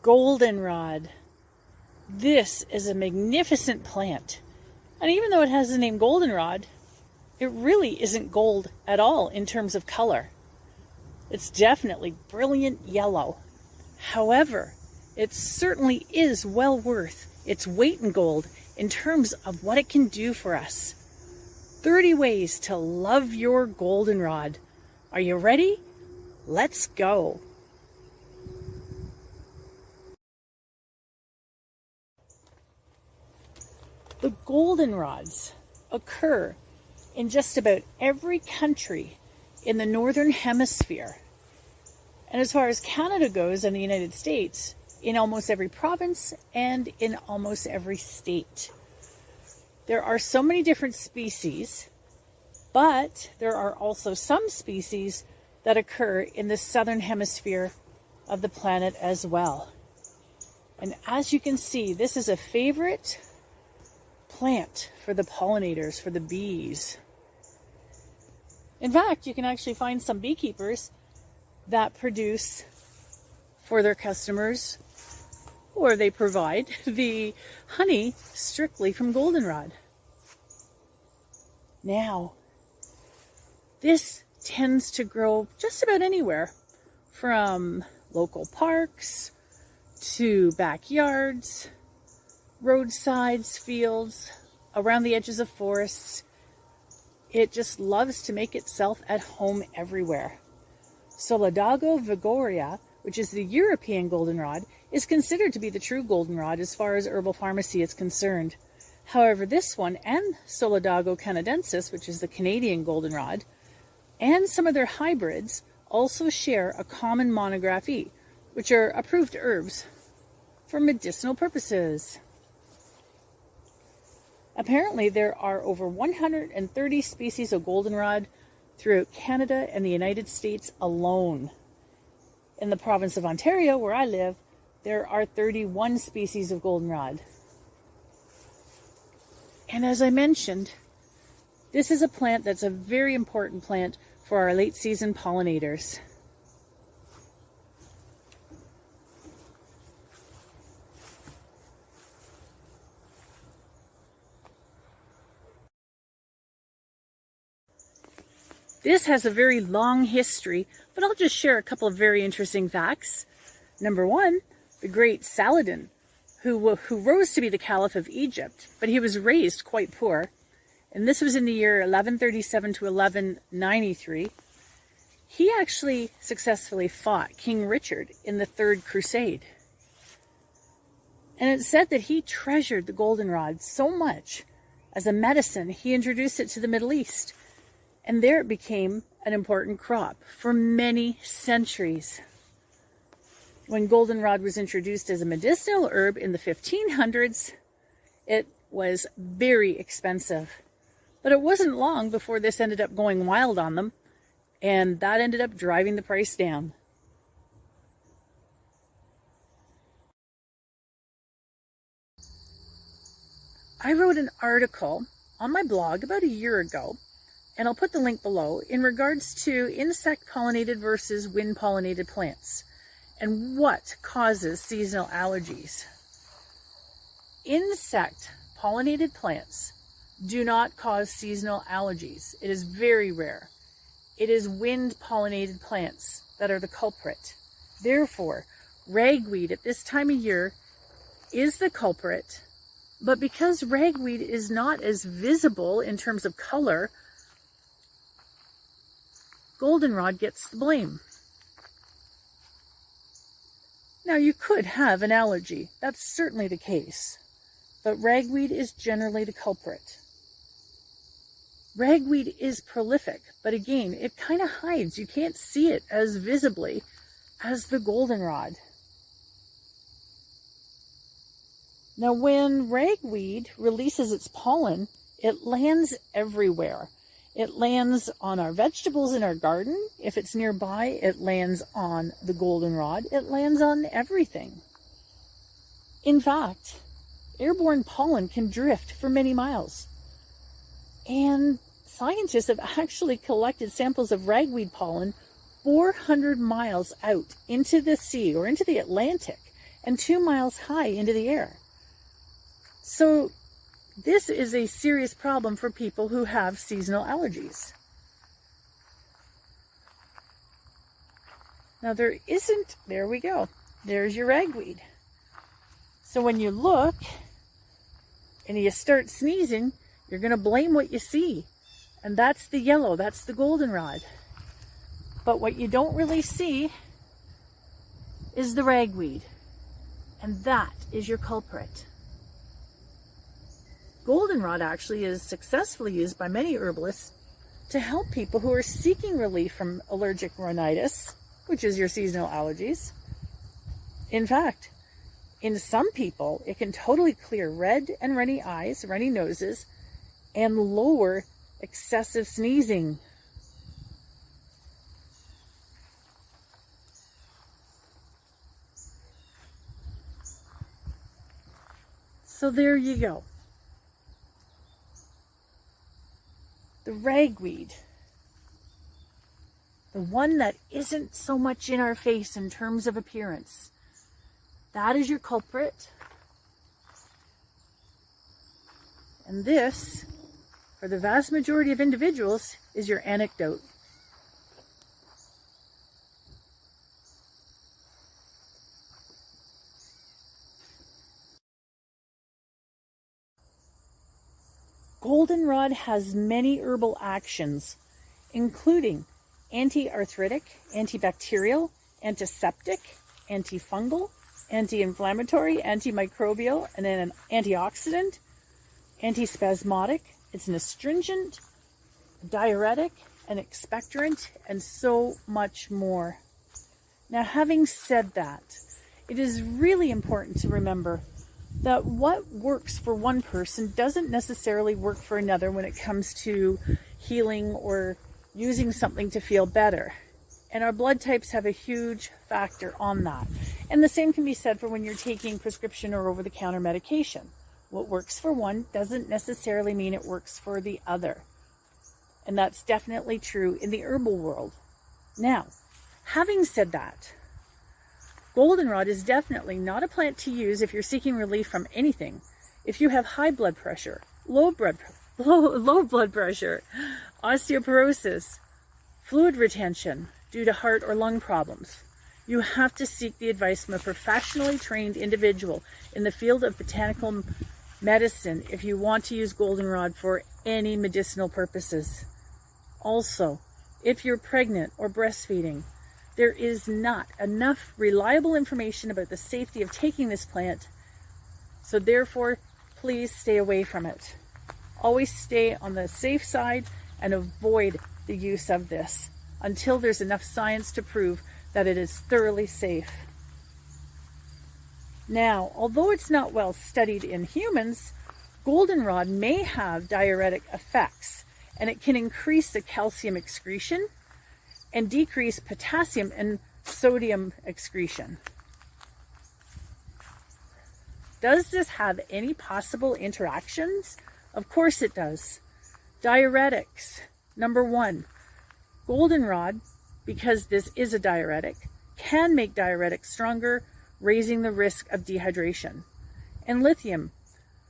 Goldenrod. This is a magnificent plant. And even though it has the name goldenrod, it really isn't gold at all in terms of color. It's definitely brilliant yellow. However, it certainly is well worth its weight in gold in terms of what it can do for us. 30 ways to love your goldenrod. Are you ready? Let's go. The goldenrods occur in just about every country in the northern hemisphere. And as far as Canada goes and the United States, in almost every province and in almost every state. There are so many different species, but there are also some species that occur in the southern hemisphere of the planet as well. And as you can see, this is a favorite plant for the pollinators, for the bees. In fact, you can actually find some beekeepers that produce for their customers, or they provide the honey strictly from goldenrod. Now, this tends to grow just about anywhere, from local parks to backyards, roadsides, fields, around the edges of forests. It just loves to make itself at home everywhere. Solidago vigoria, which is the European goldenrod, is considered to be the true goldenrod as far as herbal pharmacy is concerned. However, this one and Solidago canadensis, which is the Canadian goldenrod, and some of their hybrids also share a common monograph E, which are approved herbs for medicinal purposes. Apparently, there are over 130 species of goldenrod throughout Canada and the United States alone. In the province of Ontario, where I live, there are 31 species of goldenrod. And as I mentioned, this is a plant that's a very important plant for our late season pollinators. This has a very long history, but I'll just share a couple of very interesting facts. Number one, the great Saladin, who rose to be the Caliph of Egypt, but he was raised quite poor. And this was in the year 1137 to 1193. He actually successfully fought King Richard in the Third Crusade. And it's said that he treasured the goldenrod so much as a medicine, he introduced it to the Middle East. And there it became an important crop for many centuries. When goldenrod was introduced as a medicinal herb in the 1500s, it was very expensive. But it wasn't long before this ended up going wild on them, and that ended up driving the price down. I wrote an article on my blog about a year ago, and I'll put the link below, in regards to insect-pollinated versus wind-pollinated plants and what causes seasonal allergies. Insect-pollinated plants do not cause seasonal allergies. It is very rare. It is wind-pollinated plants that are the culprit. Therefore, ragweed at this time of year is the culprit, but because ragweed is not as visible in terms of color, goldenrod gets the blame. Now, you could have an allergy. That's certainly the case. But ragweed is generally the culprit. Ragweed is prolific, but again, it kind of hides. You can't see it as visibly as the goldenrod. Now, when ragweed releases its pollen, it lands everywhere. It lands on our vegetables in our garden. If it's nearby, it lands on the goldenrod. It lands on everything. In fact, airborne pollen can drift for many miles. And scientists have actually collected samples of ragweed pollen 400 miles out into the sea or into the Atlantic and 2 miles high into the air. So this is a serious problem for people who have seasonal allergies. Now there we go. There's your ragweed. So when you look and you start sneezing, you're going to blame what you see. And that's the yellow, that's the goldenrod. But what you don't really see is the ragweed. And that is your culprit. Goldenrod actually is successfully used by many herbalists to help people who are seeking relief from allergic rhinitis, which is your seasonal allergies. In fact, in some people, it can totally clear red and runny eyes, runny noses, and lower excessive sneezing. So there you go. The ragweed, the one that isn't so much in our face in terms of appearance, that is your culprit. And this, for the vast majority of individuals, is your anecdote. Goldenrod has many herbal actions, including anti-arthritic, antibacterial, antiseptic, antifungal, anti-inflammatory, antimicrobial, and then an antioxidant, antispasmodic. It's an astringent, diuretic, an expectorant, and so much more. Now, having said that, it is really important to remember that what works for one person doesn't necessarily work for another when it comes to healing or using something to feel better. And our blood types have a huge factor on that. And the same can be said for when you're taking prescription or over-the-counter medication. What works for one doesn't necessarily mean it works for the other. And that's definitely true in the herbal world. Now, having said that, goldenrod is definitely not a plant to use if you're seeking relief from anything. If you have high blood pressure, low blood pressure, osteoporosis, fluid retention due to heart or lung problems, you have to seek the advice from a professionally trained individual in the field of botanical medicine if you want to use goldenrod for any medicinal purposes. Also, if you're pregnant or breastfeeding, there is not enough reliable information about the safety of taking this plant, so therefore, please stay away from it. Always stay on the safe side and avoid the use of this until there's enough science to prove that it is thoroughly safe. Now, although it's not well studied in humans, goldenrod may have diuretic effects, and it can increase the calcium excretion and decrease potassium and sodium excretion. Does this have any possible interactions? Of course it does. Diuretics. Number one, goldenrod, because this is a diuretic, can make diuretics stronger, raising the risk of dehydration. And lithium,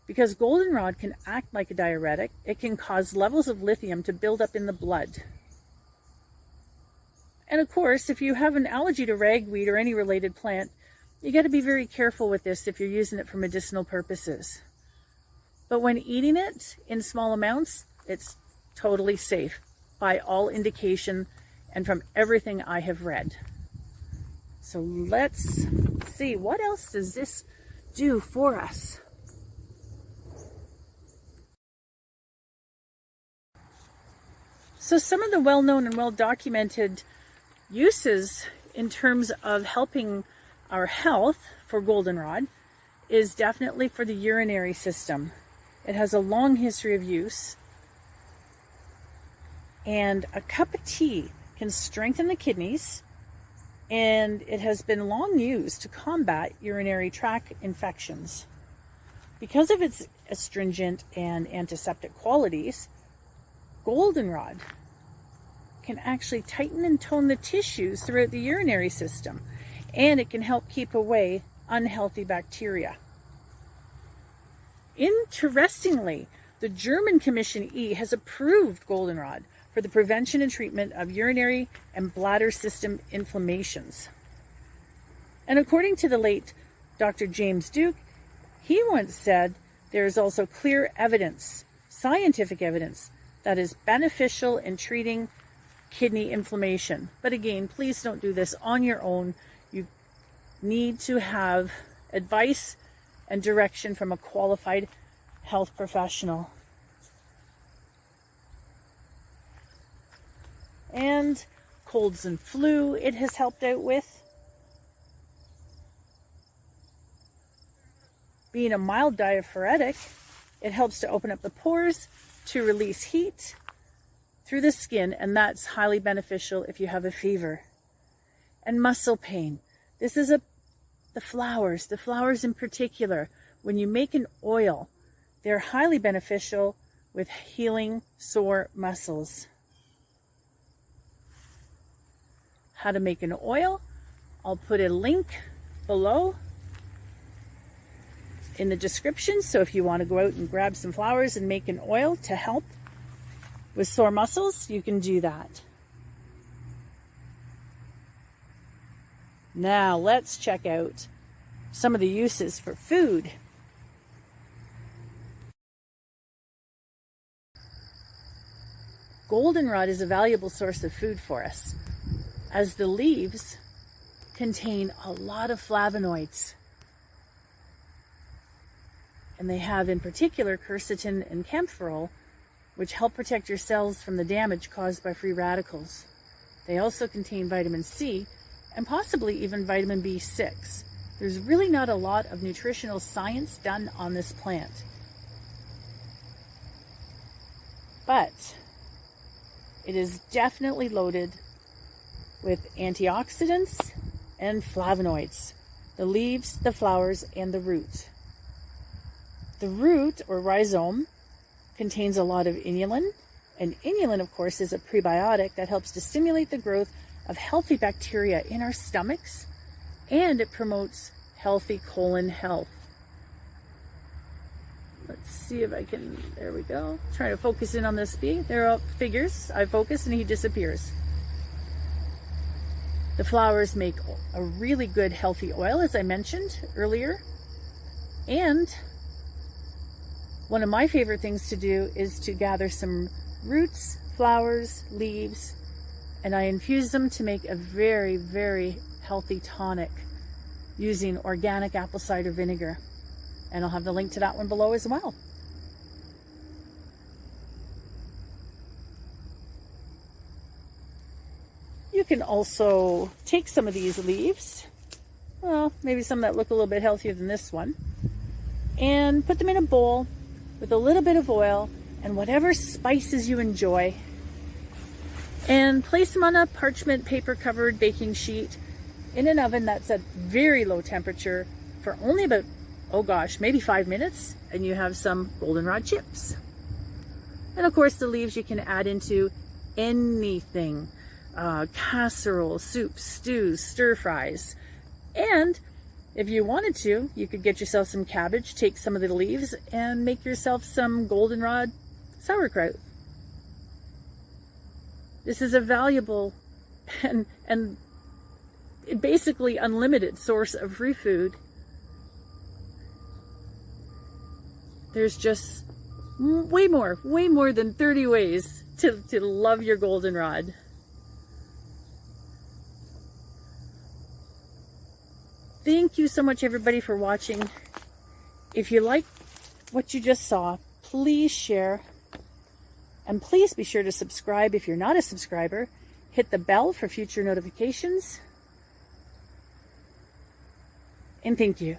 because goldenrod can act like a diuretic, it can cause levels of lithium to build up in the blood. And of course, if you have an allergy to ragweed or any related plant, you got to be very careful with this if you're using it for medicinal purposes. But when eating it in small amounts, it's totally safe by all indication and from everything I have read. So let's see, what else does this do for us? So some of the well-known and well-documented uses in terms of helping our health for goldenrod is definitely for the urinary system. It has a long history of use, and a cup of tea can strengthen the kidneys, and it has been long used to combat urinary tract infections. Because of its astringent and antiseptic qualities, goldenrod can actually tighten and tone the tissues throughout the urinary system, and it can help keep away unhealthy bacteria. Interestingly, the German Commission E has approved goldenrod for the prevention and treatment of urinary and bladder system inflammations. And according to the late Dr. James Duke, he once said there is also clear evidence, scientific evidence, that is beneficial in treating kidney inflammation. But again, please don't do this on your own. You need to have advice and direction from a qualified health professional. And colds and flu, it has helped out with. Being a mild diaphoretic, it helps to open up the pores to release heat through the skin, and that's highly beneficial if you have a fever. And muscle pain. This is the flowers in particular. When you make an oil, they're highly beneficial with healing sore muscles. How to make an oil, I'll put a link below in the description. So if you want to go out and grab some flowers and make an oil to help with sore muscles, you can do that. Now let's check out some of the uses for food. Goldenrod is a valuable source of food for us, as the leaves contain a lot of flavonoids. And they have in particular quercetin and camphorol, which help protect your cells from the damage caused by free radicals. They also contain vitamin C and possibly even vitamin B6. There's really not a lot of nutritional science done on this plant. But it is definitely loaded with antioxidants and flavonoids. The leaves, the flowers, and the root. The root, or rhizome, contains a lot of inulin, and inulin, of course, is a prebiotic that helps to stimulate the growth of healthy bacteria in our stomachs, and it promotes healthy colon health. Let's see if I can, there we go. Trying to focus in on this bee. There are figures. I focus and he disappears. The flowers make a really good healthy oil, as I mentioned earlier. And one of my favorite things to do is to gather some roots, flowers, leaves, and I infuse them to make a very, very healthy tonic using organic apple cider vinegar. And I'll have the link to that one below as well. You can also take some of these leaves, well, maybe some that look a little bit healthier than this one, and put them in a bowl with a little bit of oil and whatever spices you enjoy, and place them on a parchment paper covered baking sheet in an oven that's at very low temperature for only about, oh gosh, maybe 5 minutes, and you have some goldenrod chips. And of course the leaves you can add into anything, casserole, soups, stews, stir fries. And if you wanted to, you could get yourself some cabbage, take some of the leaves, and make yourself some goldenrod sauerkraut. This is a valuable and basically unlimited source of free food. There's just way more than 30 ways to love your goldenrod. Thank you so much, everybody, for watching. If you like what you just saw, please share. And please be sure to subscribe if you're not a subscriber. Hit the bell for future notifications. And thank you.